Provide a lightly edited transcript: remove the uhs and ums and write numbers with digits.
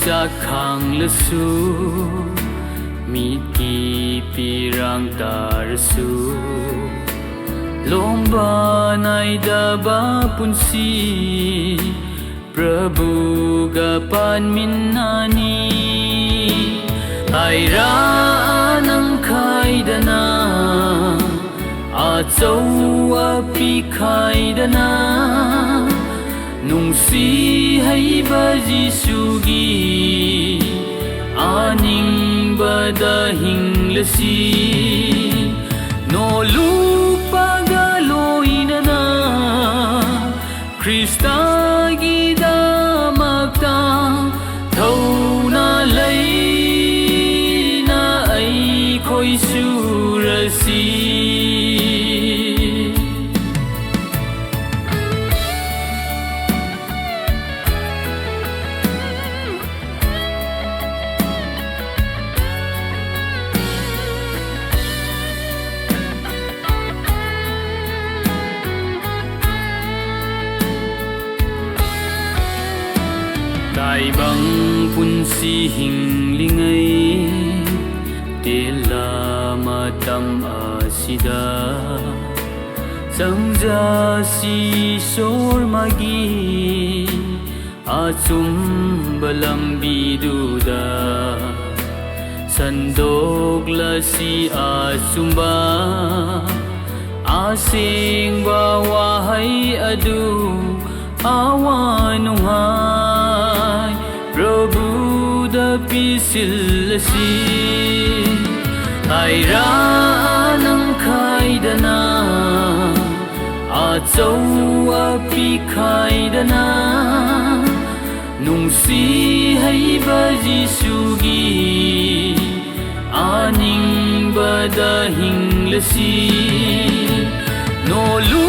sa khang lasu mi ki pirang tarasu lomba nai da ba punsi Prabhu gapan minani ai ra nang khai dana a châu a pi khai dana nung si hay ba Giêsu gi aning ba da hing la si no lu pa ga loi na na Krista gi da magta thâu na lấy na ai khoi su ra si Đại băng pun si hình linh ấy te la ma tam asida sang ja si sor magi achum balam biduda sandok la si asumba asing ba wahai adu awanungai Prabhu da pisil si ai ra nang khai dana a châu a pi khai dana nung si hay ba Giêsu gi aning ba da hing la si no lu